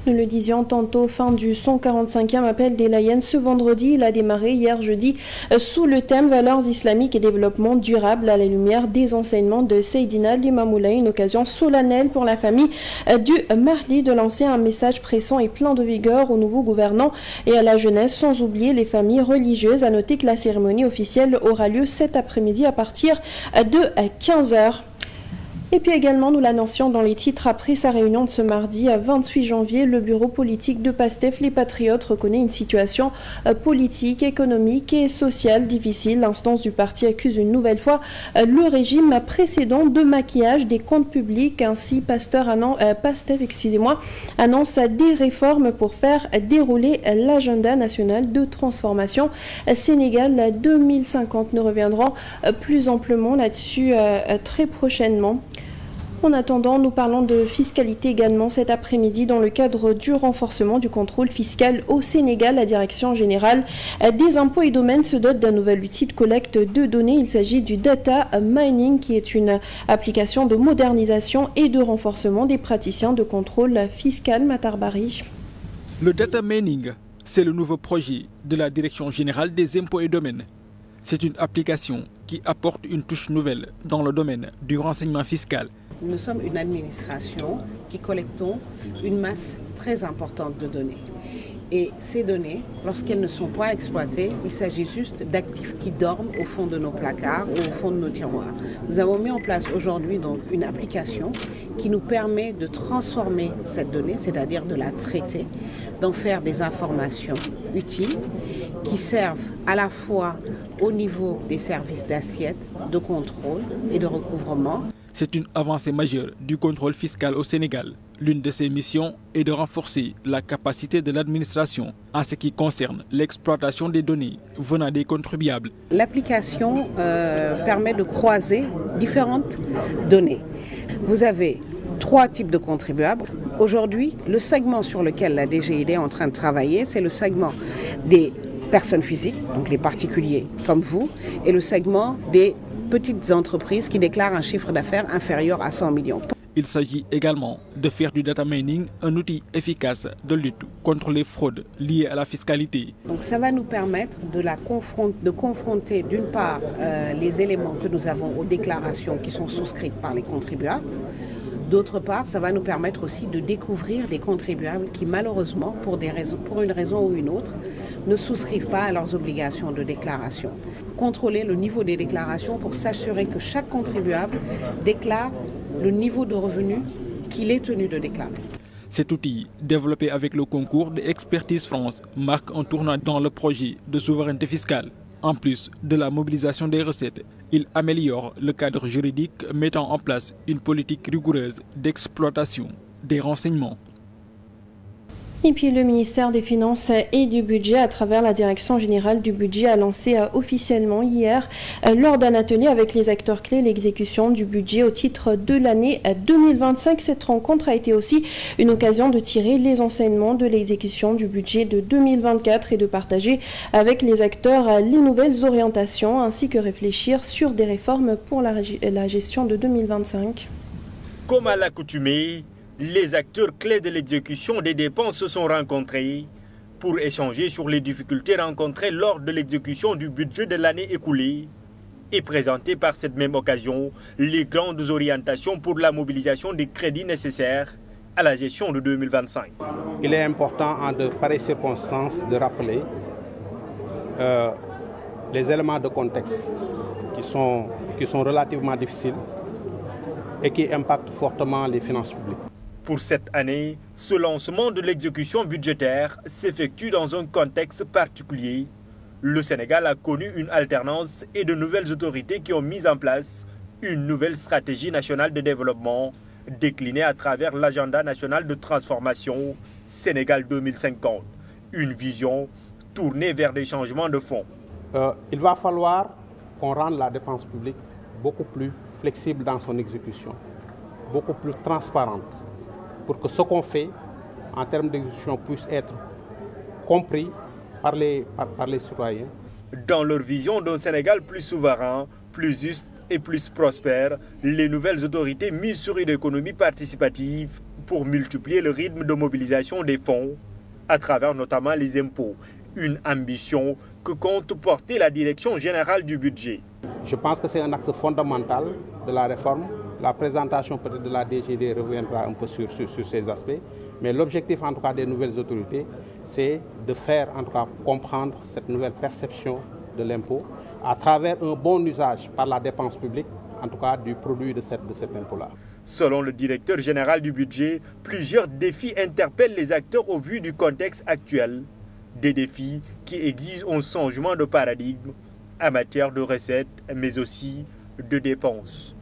Nous le disions tantôt, fin du 145e appel des Layènes ce vendredi. Il a démarré hier jeudi sous le thème Valeurs islamiques et développement durable à la lumière des enseignements de Seydina Limamoulaye, une occasion solennelle pour la famille du Mahdi de lancer un message pressant et plein de vigueur aux nouveaux gouvernants et à la jeunesse, sans oublier les familles religieuses. À noter que la cérémonie officielle aura lieu cet après-midi à partir de 15h. Et puis également, nous l'annoncions dans les titres, après sa réunion de ce mardi à 28 janvier, le bureau politique de PASTEF, les Patriotes, reconnaît une situation politique, économique et sociale difficile. L'instance du parti accuse une nouvelle fois le régime précédent de maquillage des comptes publics. Ainsi, PASTEF annonce des réformes pour faire dérouler l'agenda national de transformation Sénégal 2050. Nous reviendrons plus amplement là-dessus très prochainement. En attendant, nous parlons de fiscalité également cet après-midi dans le cadre du renforcement du contrôle fiscal au Sénégal. La Direction générale des impôts et domaines se dote d'un nouvel outil de collecte de données. Il s'agit du data mining, qui est une application de modernisation et de renforcement des praticiens de contrôle fiscal. Matarbari. Le data mining, c'est le nouveau projet de la Direction générale des impôts et domaines. C'est une application qui apporte une touche nouvelle dans le domaine du renseignement fiscal. Nous sommes une administration qui collectons une masse très importante de données. Et ces données, lorsqu'elles ne sont pas exploitées, il s'agit juste d'actifs qui dorment au fond de nos placards ou au fond de nos tiroirs. Nous avons mis en place aujourd'hui donc une application qui nous permet de transformer cette donnée, c'est-à-dire de la traiter, d'en faire des informations utiles qui servent à la fois au niveau des services d'assiette, de contrôle et de recouvrement. C'est une avancée majeure du contrôle fiscal au Sénégal. L'une de ses missions est de renforcer la capacité de l'administration en ce qui concerne l'exploitation des données venant des contribuables. L'application permet de croiser différentes données. Vous avez 3 types de contribuables. Aujourd'hui, le segment sur lequel la DGID est en train de travailler, c'est le segment des personnes physiques, donc les particuliers comme vous, et le segment des petites entreprises qui déclarent un chiffre d'affaires inférieur à 100 millions. Il s'agit également de faire du data mining un outil efficace de lutte contre les fraudes liées à la fiscalité. Donc ça va nous permettre de confronter d'une part les éléments que nous avons aux déclarations qui sont souscrites par les contribuables. D'autre part, ça va nous permettre aussi de découvrir des contribuables qui malheureusement, pour une raison ou une autre, ne souscrivent pas à leurs obligations de déclaration. Contrôler le niveau des déclarations pour s'assurer que chaque contribuable déclare le niveau de revenu qu'il est tenu de déclarer. Cet outil, développé avec le concours de Expertise France, marque un tournant dans le projet de souveraineté fiscale. En plus de la mobilisation des recettes, il améliore le cadre juridique mettant en place une politique rigoureuse d'exploitation des renseignements. Et puis le ministère des Finances et du Budget, à travers la Direction générale du budget, a lancé officiellement hier, lors d'un atelier avec les acteurs clés, l'exécution du budget au titre de l'année 2025. Cette rencontre a été aussi une occasion de tirer les enseignements de l'exécution du budget de 2024 et de partager avec les acteurs les nouvelles orientations, ainsi que réfléchir sur des réformes pour la gestion de 2025. Comme à l'accoutumée, les acteurs clés de l'exécution des dépenses se sont rencontrés pour échanger sur les difficultés rencontrées lors de l'exécution du budget de l'année écoulée et présenter par cette même occasion les grandes orientations pour la mobilisation des crédits nécessaires à la gestion de 2025. Il est important en de pareilles circonstances de rappeler les éléments de contexte qui sont relativement difficiles et qui impactent fortement les finances publiques. Pour cette année, ce lancement de l'exécution budgétaire s'effectue dans un contexte particulier. Le Sénégal a connu une alternance et de nouvelles autorités qui ont mis en place une nouvelle stratégie nationale de développement déclinée à travers l'agenda national de transformation Sénégal 2050. Une vision tournée vers des changements de fond. Il va falloir qu'on rende la dépense publique beaucoup plus flexible dans son exécution, beaucoup plus transparente, pour que ce qu'on fait en termes d'exécution puisse être compris par les citoyens. Dans leur vision d'un Sénégal plus souverain, plus juste et plus prospère, les nouvelles autorités misent sur une économie participative pour multiplier le rythme de mobilisation des fonds à travers notamment les impôts. Une ambition que compte porter la Direction générale du budget. Je pense que c'est un axe fondamental de la réforme. La présentation peut-être de la DGD reviendra un peu sur ces aspects. Mais l'objectif en tout cas des nouvelles autorités, c'est de faire en tout cas comprendre cette nouvelle perception de l'impôt à travers un bon usage par la dépense publique, en tout cas du produit de cet impôt-là. Selon le directeur général du budget, plusieurs défis interpellent les acteurs au vu du contexte actuel. Des défis qui exigent un changement de paradigme en matière de recettes, mais aussi de dépenses.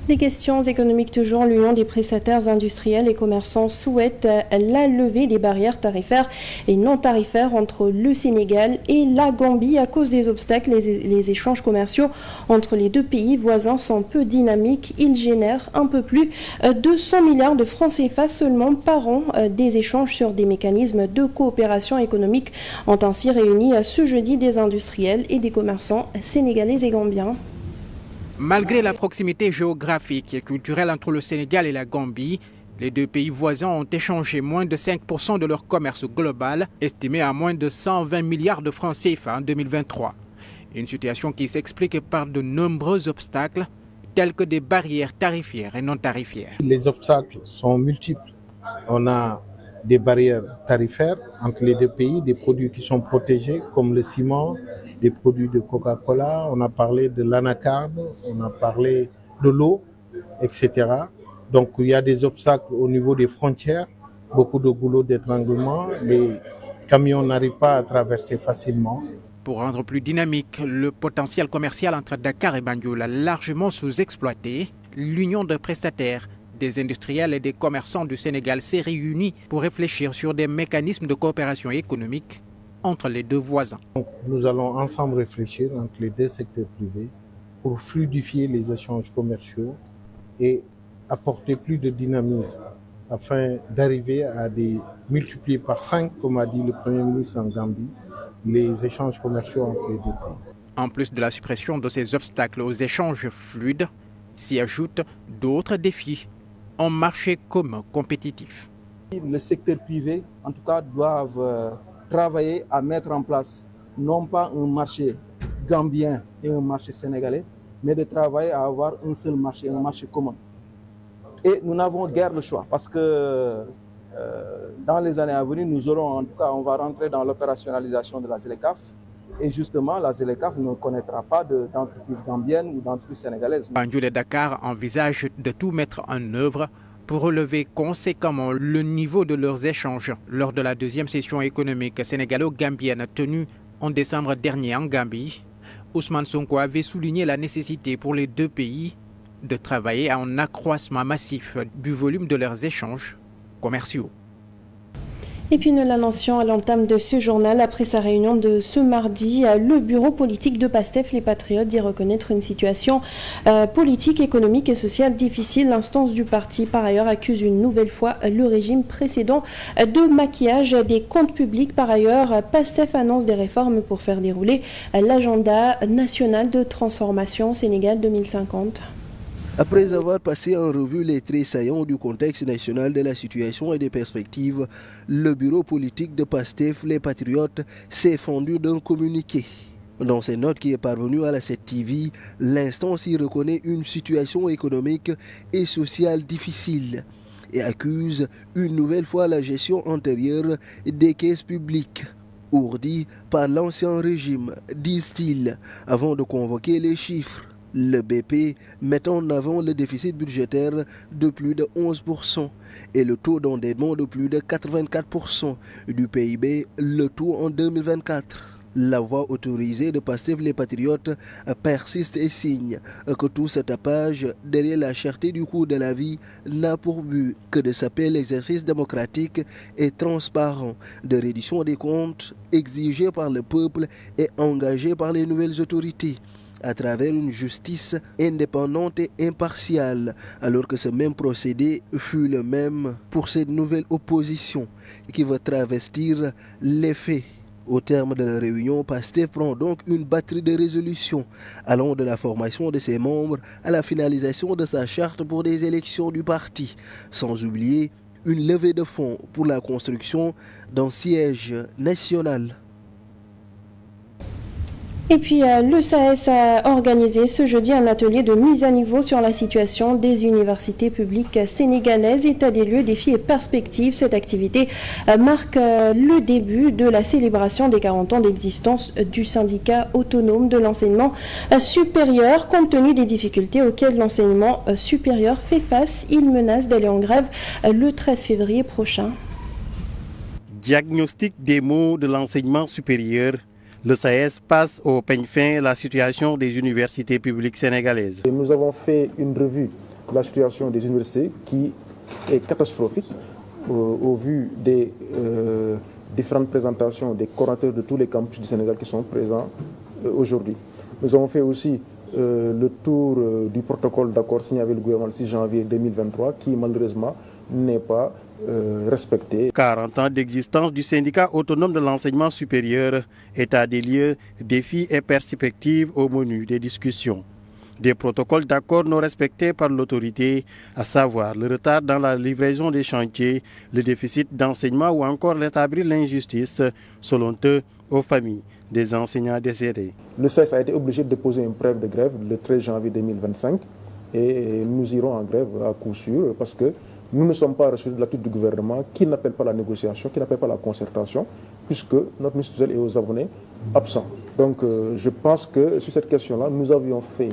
Des questions économiques toujours, l'Union des prestataires industriels et commerçants souhaite la levée des barrières tarifaires et non tarifaires entre le Sénégal et la Gambie à cause des obstacles. Les échanges commerciaux entre les deux pays voisins sont peu dynamiques. Ils génèrent un peu plus de 100 milliards de francs CFA seulement par an. Des échanges sur des mécanismes de coopération économique ont ainsi réuni ce jeudi des industriels et des commerçants sénégalais et gambiens. Malgré la proximité géographique et culturelle entre le Sénégal et la Gambie, les deux pays voisins ont échangé moins de 5% de leur commerce global, estimé à moins de 120 milliards de francs CFA en 2023. Une situation qui s'explique par de nombreux obstacles, tels que des barrières tarifaires et non tarifaires. Les obstacles sont multiples. On a des barrières tarifaires entre les deux pays, des produits qui sont protégés comme le ciment, des produits de Coca-Cola, on a parlé de l'anacarde, on a parlé de l'eau, etc. Donc il y a des obstacles au niveau des frontières, beaucoup de goulots d'étranglement, les camions n'arrivent pas à traverser facilement. Pour rendre plus dynamique le potentiel commercial entre Dakar et Banjul largement sous-exploité, l'Union de prestataires des industriels et des commerçants du Sénégal s'est réunie pour réfléchir sur des mécanismes de coopération économique entre les deux voisins. Donc, nous allons ensemble réfléchir entre les deux secteurs privés pour fluidifier les échanges commerciaux et apporter plus de dynamisme afin d'arriver à multiplier par 5, comme a dit le Premier ministre en Gambie, les échanges commerciaux entre les deux pays. En plus de la suppression de ces obstacles aux échanges fluides, s'y ajoutent d'autres défis, un marché commun compétitif. Le secteur privé, en tout cas, doivent travailler à mettre en place non pas un marché gambien et un marché sénégalais, mais de travailler à avoir un seul marché, un marché commun. Et nous n'avons guère le choix parce que dans les années à venir, nous aurons, en tout cas, on va rentrer dans l'opérationnalisation de la ZLECAf. Et justement, la ZLECAf ne connaîtra pas d'entreprise gambienne ou d'entreprise sénégalaise. Banjul et Dakar envisagent de tout mettre en œuvre pour relever conséquemment le niveau de leurs échanges lors de la deuxième session économique sénégalo-gambienne tenue en décembre dernier en Gambie. Ousmane Sonko avait souligné la nécessité pour les deux pays de travailler à un accroissement massif du volume de leurs échanges commerciaux. Et puis nous l'annoncions à l'entame de ce journal, après sa réunion de ce mardi, le bureau politique de PASTEF, les Patriotes, dit reconnaître une situation politique, économique et sociale difficile. L'instance du parti, par ailleurs, accuse une nouvelle fois le régime précédent de maquillage des comptes publics. Par ailleurs, PASTEF annonce des réformes pour faire dérouler l'agenda national de transformation Sénégal 2050. Après avoir passé en revue les traits saillants du contexte national de la situation et des perspectives, le bureau politique de PASTEF, les Patriotes, s'est fendu d'un communiqué. Dans ses notes qui est parvenue à la 7TV, l'instance y reconnaît une situation économique et sociale difficile et accuse une nouvelle fois la gestion antérieure des caisses publiques, ourdies par l'ancien régime, disent-ils, avant de convoquer les chiffres. Le BP met en avant le déficit budgétaire de plus de 11% et le taux d'endettement de plus de 84% du PIB, le tout en 2024. La voix autorisée de PASTEF les Patriotes persiste et signe que tout ce tapage derrière la cherté du coût de la vie n'a pour but que de saper l'exercice démocratique et transparent de reddition des comptes exigé par le peuple et engagé par les nouvelles autorités, à travers une justice indépendante et impartiale, alors que ce même procédé fut le même pour cette nouvelle opposition qui va travestir les faits Au terme de la réunion, PASTEF prend donc une batterie de résolutions allant de la formation de ses membres à la finalisation de sa charte pour des élections du parti, sans oublier une levée de fonds pour la construction d'un siège national. Et puis le SAES a organisé ce jeudi un atelier de mise à niveau sur la situation des universités publiques sénégalaises, état des lieux, défis et perspectives. Cette activité marque le début de la célébration des 40 ans d'existence du syndicat autonome de l'enseignement supérieur. Compte tenu des difficultés auxquelles l'enseignement supérieur fait face, il menace d'aller en grève le 13 février prochain. Diagnostic des maux de l'enseignement supérieur. Le SAES passe au peigne fin la situation des universités publiques sénégalaises. Nous avons fait une revue de la situation des universités qui est catastrophique au vu des différentes présentations des coordonnateurs de tous les campus du Sénégal qui sont présents aujourd'hui. Nous avons fait aussi le tour du protocole d'accord signé avec le gouvernement le 6 janvier 2023 qui malheureusement n'est pas respecté. 40 ans d'existence du syndicat autonome de l'enseignement supérieur, état des lieux, défis et perspectives au menu des discussions. Des protocoles d'accord non respectés par l'autorité, à savoir le retard dans la livraison des chantiers, le déficit d'enseignement ou encore rétablir l'injustice, selon eux, aux familles des enseignants décédés. Le SAES a été obligé de déposer une préavis de grève le 13 janvier 2025 et nous irons en grève à coup sûr parce que nous ne sommes pas reçus de l'attitude du gouvernement qui n'appelle pas la négociation, qui n'appelle pas la concertation, puisque notre ministre est aux abonnés absents. Donc je pense que sur cette question-là, nous avons fait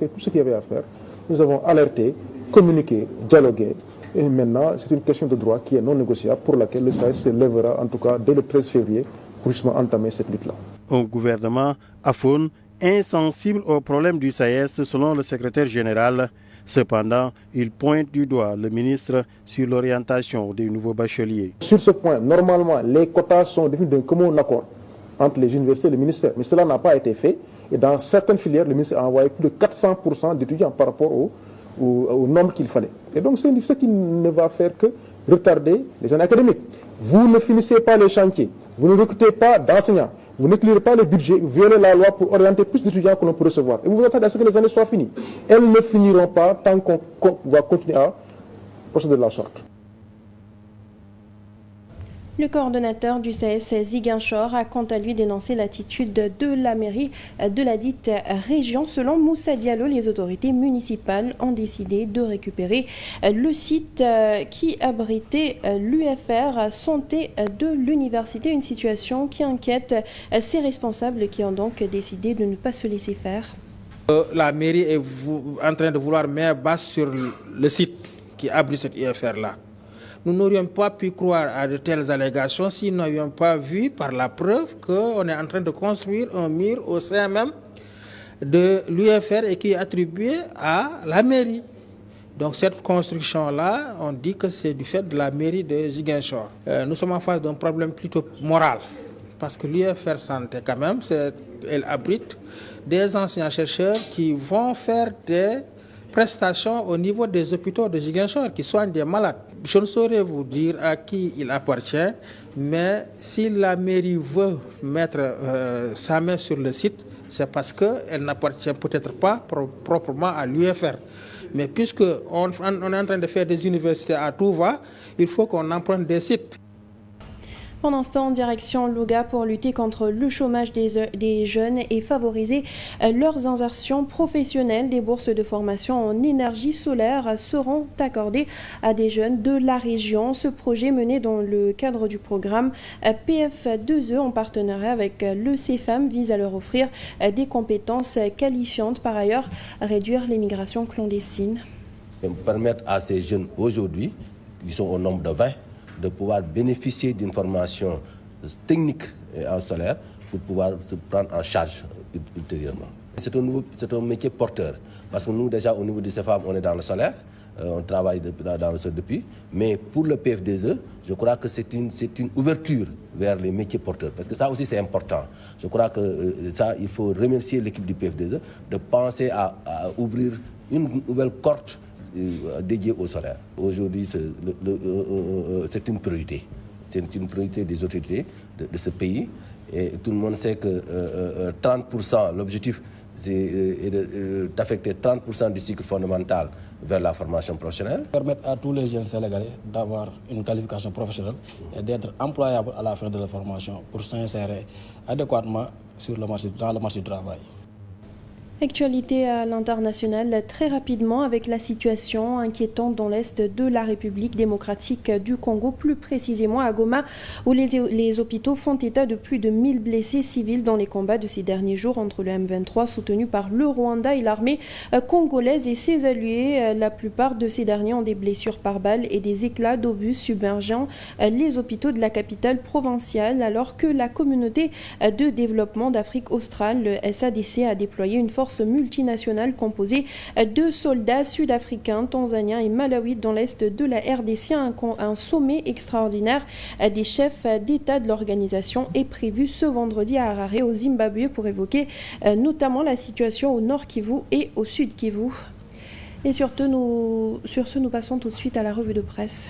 tout ce qu'il y avait à faire. Nous avons alerté, communiqué, dialogué. Et maintenant, c'est une question de droit qui est non négociable pour laquelle le SAES se lèvera en tout cas dès le 13 février pour justement entamer cette lutte-là. Un gouvernement aphone, insensible aux problèmes du SAES selon le secrétaire général. Cependant, il pointe du doigt le ministre sur l'orientation des nouveaux bacheliers. Sur ce point, normalement, les quotas sont définis d'un commun accord entre les universités et le ministère. Mais cela n'a pas été fait. Et dans certaines filières, le ministère a envoyé plus de 400% d'étudiants par rapport au nombre qu'il fallait. Et donc, c'est ce qui ne va faire que retarder les années académiques. Vous ne finissez pas les chantiers, vous ne recrutez pas d'enseignants, vous n'éclairez pas le budget, vous violez la loi pour orienter plus d'étudiants que l'on peut recevoir. Et vous attendez à ce que les années soient finies. Elles ne finiront pas tant qu'on va continuer à procéder de la sorte. Le coordonnateur du SAES Ziguinchor a quant à lui dénoncé l'attitude de la mairie de la dite région. Selon Moussa Diallo, les autorités municipales ont décidé de récupérer le site qui abritait l'UFR santé de l'université, une situation qui inquiète ses responsables qui ont donc décidé de ne pas se laisser faire. La mairie est en train de vouloir mettre base sur le site qui abrite cette UFR-là. Nous n'aurions pas pu croire à de telles allégations si nous n'avions pas vu par la preuve qu'on est en train de construire un mur au sein même de l'UFR et qui est attribué à la mairie. Donc cette construction-là, on dit que c'est du fait de la mairie de Ziguinchor. Nous sommes en face d'un problème plutôt moral, parce que l'UFR Santé, quand même, elle abrite des enseignants-chercheurs qui vont faire des prestations au niveau des hôpitaux de Ziguinchor qui soignent des malades. Je ne saurais vous dire à qui il appartient, mais si la mairie veut mettre sa main sur le site, c'est parce qu'elle n'appartient peut-être pas proprement à l'UFR. Mais puisqu'on est en train de faire des universités à tout va, il faut qu'on emprunte des sites. Pendant ce temps, direction Louga pour lutter contre le chômage des jeunes et favoriser leurs insertions professionnelles. Des bourses de formation en énergie solaire seront accordées à des jeunes de la région. Ce projet mené dans le cadre du programme PF2E en partenariat avec le CFAM vise à leur offrir des compétences qualifiantes. Par ailleurs, réduire l'immigration clandestine. Permettre à ces jeunes aujourd'hui, qui sont au nombre de 20, de pouvoir bénéficier d'une formation technique en solaire pour pouvoir se prendre en charge ultérieurement. C'est un métier porteur, parce que nous déjà au niveau du CFAM, on est dans le solaire, on travaille dans le solaire depuis, mais pour le PF2E, je crois que c'est une ouverture vers les métiers porteurs, parce que ça aussi c'est important. Je crois que ça, il faut remercier l'équipe du PF2E de penser à ouvrir une nouvelle cohorte dédié au solaire. Aujourd'hui, c'est une priorité. C'est une priorité des autorités de ce pays Et tout le monde sait que 30%, l'objectif est d'affecter 30% du cycle fondamental vers la formation professionnelle. Permettre à tous les jeunes Sénégalais d'avoir une qualification professionnelle et d'être employables à la fin de la formation pour s'insérer adéquatement dans le marché du travail. Actualité à l'international, très rapidement avec la situation inquiétante dans l'est de la République démocratique du Congo, plus précisément à Goma, où les hôpitaux font état de plus de 1000 blessés civils dans les combats de ces derniers jours entre le M23 soutenu par le Rwanda et l'armée congolaise et ses alliés. La plupart de ces derniers ont des blessures par balles et des éclats d'obus submergeant les hôpitaux de la capitale provinciale, alors que la communauté de développement d'Afrique australe, le SADC, a déployé une force multinationale composée de soldats sud-africains, tanzaniens et malawites dans l'est de la RDC. Un sommet extraordinaire des chefs d'État de l'organisation est prévu ce vendredi à Harare, au Zimbabwe, pour évoquer notamment la situation au nord Kivu et au sud Kivu. Et sur ce, nous passons tout de suite à la revue de presse.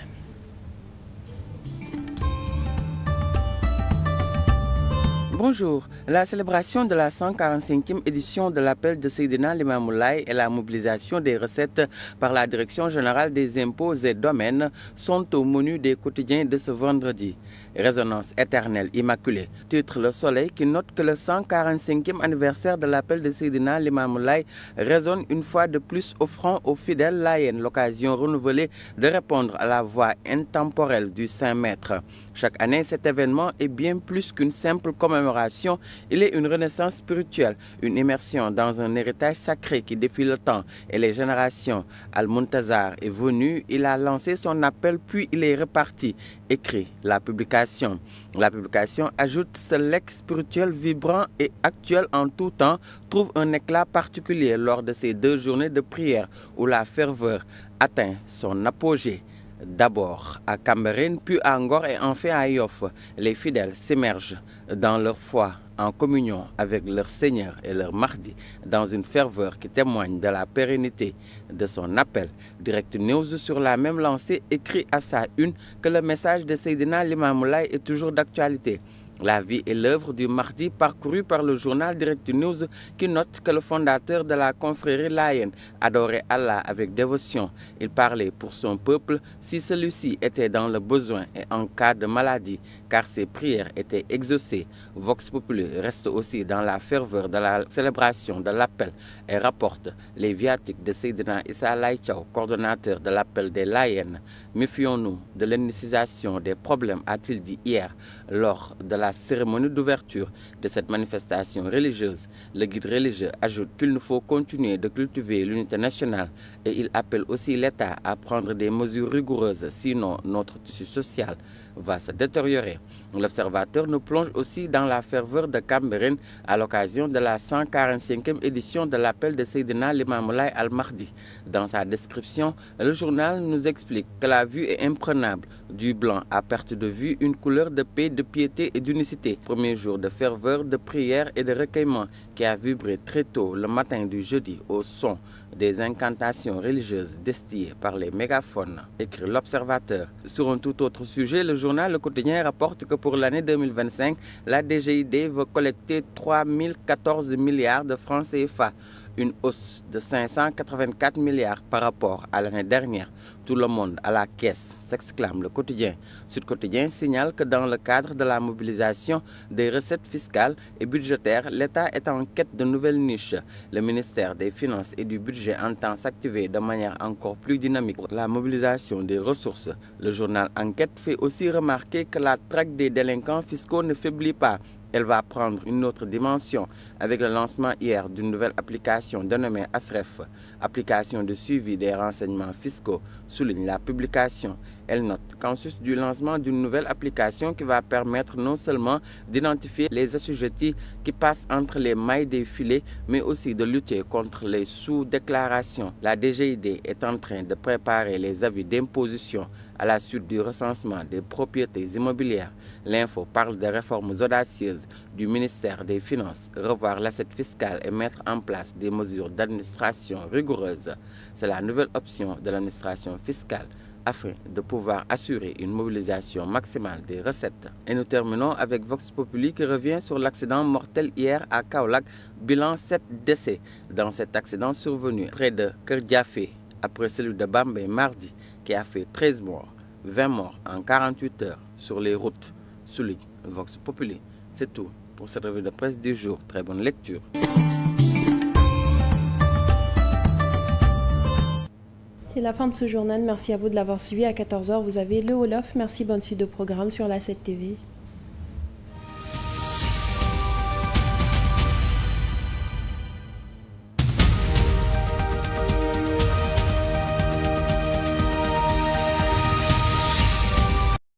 Bonjour. La célébration de la 145e édition de l'appel de Seydina Limamou Laye et la mobilisation des recettes par la Direction générale des impôts et domaines sont au menu des quotidiens de ce vendredi. Résonance éternelle immaculée, titre Le Soleil, qui note que le 145e anniversaire de l'appel de Seydina Limamou Laye résonne une fois de plus, offrant aux fidèles layennes l'occasion renouvelée de répondre à la voix intemporelle du Saint-Maître. Chaque année, cet événement est bien plus qu'une simple commémoration. Il est une renaissance spirituelle, une immersion dans un héritage sacré qui défie le temps et les générations. Al-Muntazar est venu, il a lancé son appel, puis il est reparti. Écrit la publication. La publication ajoute: ce legs spirituel vibrant et actuel en tout temps trouve un éclat particulier lors de ces 2 journées de prière où la ferveur atteint son apogée. D'abord à Cambérène, puis à Ngor et enfin à Yoff, les fidèles s'immergent dans leur foi, en communion avec leur Seigneur et leur Mahdi, dans une ferveur qui témoigne de la pérennité de son appel. Direct News, sur la même lancée, écrit à sa une que le message de Seydina Limamou Laye est toujours d'actualité. La vie et l'œuvre du Mahdi, parcouru par le journal Direct News, qui note que le fondateur de la confrérie layène adorait Allah avec dévotion. Il parlait pour son peuple si celui-ci était dans le besoin et en cas de maladie, car ses prières étaient exaucées. Vox Populi reste aussi dans la ferveur de la célébration de l'appel et rapporte les viatiques de Seydina Issa Laye Thiaw, coordonnateur de l'appel des Layennes. Méfions-nous de l'ethnicisation des problèmes, a-t-il dit hier lors de la cérémonie d'ouverture de cette manifestation religieuse. Le guide religieux ajoute qu'il nous faut continuer de cultiver l'unité nationale et il appelle aussi l'État à prendre des mesures rigoureuses, sinon notre tissu social va se détériorer. L'Observateur nous plonge aussi dans la ferveur de Cambérène à l'occasion de la 145e édition de l'appel de Seydina Limamou Laye al-Mahdi. Dans sa description, le journal nous explique que la vue est imprenable. Du blanc à perte de vue, une couleur de paix, de piété et d'unicité. Premier jour de ferveur, de prière et de recueillement qui a vibré très tôt le matin du jeudi au son des incantations religieuses destillées par les mégaphones, écrit l'Observateur. Sur un tout autre sujet, le journal Le Quotidien rapporte que pour l'année 2025, la DGID veut collecter 3014 milliards de francs CFA, une hausse de 584 milliards par rapport à l'année dernière. Tout le monde à la caisse, s'exclame Le Quotidien. Sud Quotidien signale que dans le cadre de la mobilisation des recettes fiscales et budgétaires, l'État est en quête de nouvelles niches. Le ministère des Finances et du Budget entend s'activer de manière encore plus dynamique pour la mobilisation des ressources. Le journal Enquête fait aussi remarquer que la traque des délinquants fiscaux ne faiblit pas. Elle va prendre une autre dimension avec le lancement hier d'une nouvelle application dénommée ASREF, application de suivi des renseignements fiscaux, souligne la publication. Elle note qu'en sus du lancement d'une nouvelle application qui va permettre non seulement d'identifier les assujettis qui passent entre les mailles des filets, mais aussi de lutter contre les sous-déclarations. La DGID est en train de préparer les avis d'imposition à la suite du recensement des propriétés immobilières. L'info parle de réformes audacieuses du ministère des Finances, revoir l'assiette fiscale et mettre en place des mesures d'administration rigoureuses. C'est la nouvelle option de l'administration fiscale, afin de pouvoir assurer une mobilisation maximale des recettes. Et nous terminons avec Vox Populi qui revient sur l'accident mortel hier à Kaolack, bilan 7 décès. Dans cet accident survenu près de Kerdiafé, après celui de Bambey mardi, qui a fait 13 morts, 20 morts en 48 heures sur les routes, souligne Vox Populi. C'est tout pour cette revue de presse du jour. Très bonne lecture. C'est la fin de ce journal. Merci à vous de l'avoir suivi. À 14h, vous avez le Wolof. Merci, bonne suite de programme sur la 7 TV.